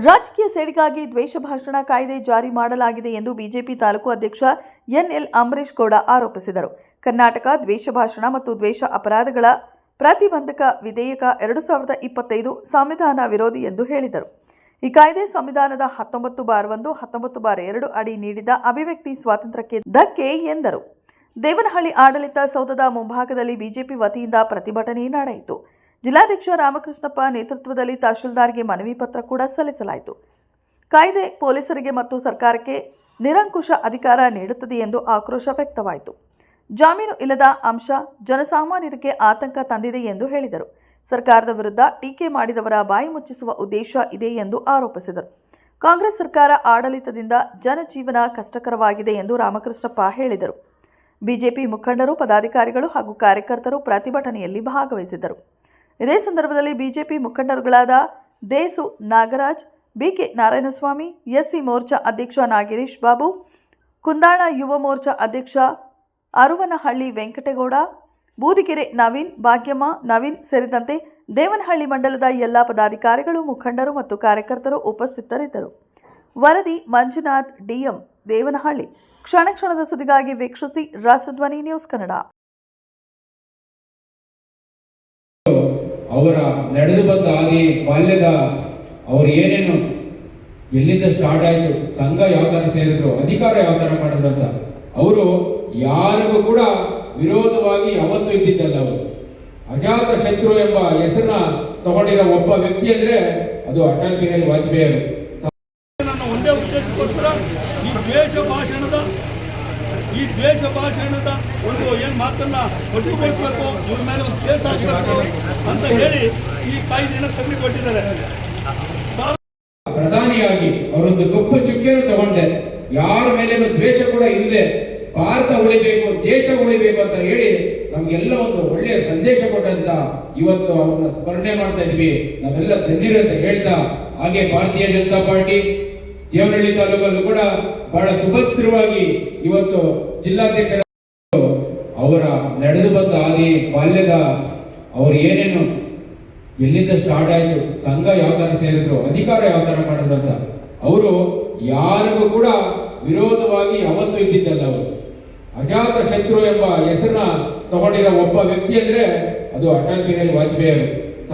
ರಾಜಕೀಯ ಸೇಡಿಗಾಗಿ ದ್ವೇಷ ಭಾಷಣ ಕಾಯ್ದೆ ಜಾರಿ ಮಾಡಲಾಗಿದೆ ಎಂದು ಬಿಜೆಪಿ ತಾಲೂಕು ಅಧ್ಯಕ್ಷ ಎನ್ಎಲ್ ಅಂಬರೀಶ್ ಗೌಡ ಆರೋಪಿಸಿದರು. ಕರ್ನಾಟಕ ದ್ವೇಷ ಭಾಷಣ ಮತ್ತು ದ್ವೇಷ ಅಪರಾಧಗಳ ಪ್ರತಿಬಂಧಕ ವಿಧೇಯಕ 2025 ಸಂವಿಧಾನ ವಿರೋಧಿ ಎಂದು ಹೇಳಿದರು. ಈ ಕಾಯ್ದೆ ಸಂವಿಧಾನದ 19/1, 19/2 ಅಡಿ ನೀಡಿದ ಅಭಿವ್ಯಕ್ತಿ ಸ್ವಾತಂತ್ರ್ಯಕ್ಕೆ ಧಕ್ಕೆ ಎಂದರು. ದೇವನಹಳ್ಳಿ ಆಡಳಿತ ಸೌಧದ ಮುಂಭಾಗದಲ್ಲಿ ಬಿಜೆಪಿ ವತಿಯಿಂದ ಪ್ರತಿಭಟನೆ ನಡೆಯಿತು. ಜಿಲ್ಲಾಧ್ಯಕ್ಷ ರಾಮಕೃಷ್ಣಪ್ಪ ನೇತೃತ್ವದಲ್ಲಿ ತಹಶೀಲ್ದಾರ್ಗೆ ಮನವಿ ಪತ್ರ ಕೂಡ ಸಲ್ಲಿಸಲಾಯಿತು. ಕಾಯ್ದೆ ಪೊಲೀಸರಿಗೆ ಮತ್ತು ಸರ್ಕಾರಕ್ಕೆ ನಿರಂಕುಶ ಅಧಿಕಾರ ನೀಡುತ್ತದೆ ಎಂದು ಆಕ್ರೋಶ ವ್ಯಕ್ತವಾಯಿತು. ಜಾಮೀನು ಇಲ್ಲದ ಅಂಶ ಜನಸಾಮಾನ್ಯರಿಗೆ ಆತಂಕ ತಂದಿದೆ ಎಂದು ಹೇಳಿದರು. ಸರ್ಕಾರದ ವಿರುದ್ಧ ಟೀಕೆ ಮಾಡಿದವರ ಬಾಯಿ ಮುಚ್ಚಿಸುವ ಉದ್ದೇಶ ಇದೆ ಎಂದು ಆರೋಪಿಸಿದರು. ಕಾಂಗ್ರೆಸ್ ಸರ್ಕಾರ ಆಡಳಿತದಿಂದ ಜನಜೀವನ ಕಷ್ಟಕರವಾಗಿದೆ ಎಂದು ರಾಮಕೃಷ್ಣಪ್ಪ ಹೇಳಿದರು. ಬಿಜೆಪಿ ಮುಖಂಡರು, ಪದಾಧಿಕಾರಿಗಳು ಹಾಗೂ ಕಾರ್ಯಕರ್ತರು ಪ್ರತಿಭಟನೆಯಲ್ಲಿ ಭಾಗವಹಿಸಿದ್ದರು. ಇದೇ ಸಂದರ್ಭದಲ್ಲಿ ಬಿಜೆಪಿ ಮುಖಂಡರುಗಳಾದ ದೇಸು ನಾಗರಾಜ್, ಬಿಕೆ ನಾರಾಯಣಸ್ವಾಮಿ, ಎಸ್ಸಿ ಮೋರ್ಚಾ ಅಧ್ಯಕ್ಷ ನಾಗೇಶ್ ಬಾಬು, ಕುಂದಾಣ ಯುವ ಮೋರ್ಚಾ ಅಧ್ಯಕ್ಷ ಅರುವನಹಳ್ಳಿ ವೆಂಕಟೇಗೌಡ, ಬೂದಿಗೆರೆ ನವೀನ್, ಭಾಗ್ಯಮ್ಮ ನವೀನ್ ಸೇರಿದಂತೆ ದೇವನಹಳ್ಳಿ ಮಂಡಲದ ಎಲ್ಲ ಪದಾಧಿಕಾರಿಗಳು, ಮುಖಂಡರು ಮತ್ತು ಕಾರ್ಯಕರ್ತರು ಉಪಸ್ಥಿತರಿದ್ದರು. ವರದಿ ಮಂಜುನಾಥ್, ಡಿಎಂ, ದೇವನಹಳ್ಳಿ. ಕ್ಷಣ ಕ್ಷಣದ ಸುದ್ದಿಗಾಗಿ ವೀಕ್ಷಿಸಿ ರಾಷ್ಟ್ರಧ್ವನಿ ನ್ಯೂಸ್ ಕನ್ನಡ. ಅವರ ನಡೆದು ಬಂದ ಹಾದಿ, ಬಾಲ್ಯದ ಅವರು ಏನೇನು ಎಲ್ಲಿಂದ ಸ್ಟಾರ್ಟ್ ಆಯಿತು, ಸಂಘ ಯಾವ ಥರ ಸೇರಿದ್ರು, ಅಧಿಕಾರ ಯಾವ ಥರ ಮಾಡಿದ್ರು ಅಂತ ಅವರು ಯಾರಿಗೂ ಕೂಡ ವಿರೋಧವಾಗಿ ಯಾವತ್ತೂ ಇದ್ದಿದ್ದಲ್ಲ. ಅವರು ಅಜಾತ ಶತ್ರು ಎಂಬ ಹೆಸರನ್ನ ತಗೊಂಡಿರೋ ಒಬ್ಬ ವ್ಯಕ್ತಿ ಅಂದ್ರೆ ಅದು ಅಟಲ್ ಬಿಹಾರಿ ವಾಜಪೇಯಿ ಅವರು. ನನ್ನ ಒಂದೇ ಉದ್ದೇಶಕ್ಕೋಸ್ಕರ ಈ ದ್ವೇಷ ಭಾಷಣದ ಒಂದು ಏನು ಮಾತನ್ನ ಒಟ್ಟುಗೂಡಿಸಬೇಕು, ಇವ್ರ ಮೇಲೆ ಒಂದು ಕೇಸ್ ಹಾಕಬೇಕು ಅಂತ ಹೇಳಿ ಈ ಕಾಯ್ದೆಯನ್ನು ತಂದುಕೊಟ್ಟಿದ್ದಾರೆ. ಪ್ರಧಾನಿಯಾಗಿ ಅವರೊಂದು ಕಪ್ಪು ಚುಕ್ಕಿಯನ್ನು ತಗೊಂಡೆ, ಯಾರ ಮೇಲೇನು ದ್ವೇಷ ಕೂಡ ಇಲ್ಲದೆ ಭಾರತ ಉಳಿಬೇಕು, ದೇಶ ಉಳಿಬೇಕು ಅಂತ ಹೇಳಿ ನಮ್ಗೆಲ್ಲ ಒಂದು ಒಳ್ಳೆಯ ಸಂದೇಶ ಕೊಟ್ಟಂತ ಇವತ್ತು ಅವ್ರನ್ನ ಸ್ಮರಣೆ ಮಾಡ್ತಾ ಇದ್ವಿ. ನಾವೆಲ್ಲ ಧನ್ಯರು ಅಂತ ಹೇಳ್ತಾ, ಹಾಗೆ ಭಾರತೀಯ ಜನತಾ ಪಾರ್ಟಿ ದೇವನಹಳ್ಳಿ ತಾಲೂಕಲ್ಲೂ ಕೂಡ ಬಹಳ ಸುಭದ್ರವಾಗಿ ಇವತ್ತು ಜಿಲ್ಲಾಧ್ಯಕ್ಷರ ಅವರ ನಡೆದು ಬಂದ ಹಾದಿ, ಬಾಲ್ಯದ ಅವರು ಏನೇನು ಎಲ್ಲಿಂದ ಸ್ಟಾರ್ಟ್ ಆಯಿತು, ಸಂಘ ಯಾವ ಥರ ಸೇರಿದ್ರು, ಅಧಿಕಾರ ಯಾವ ಥರ ಮಾಡಿದ್ರು ಅಂತ ಅವರು ಯಾರಿಗೂ ಕೂಡ ವಿರೋಧವಾಗಿ ಯಾವತ್ತೂ ಇದ್ದಿದ್ದಲ್ಲ. ಅವರು ಅಜಾತ ಶತ್ರು ಎಂಬ ಹೆಸರನ್ನ ತಗೊಂಡಿರೋ ಒಬ್ಬ ವ್ಯಕ್ತಿ ಅಂದ್ರೆ ಅದು ಅಟಲ್ ಬಿಹಾರಿ ವಾಜಪೇಯಿ ಅವರು.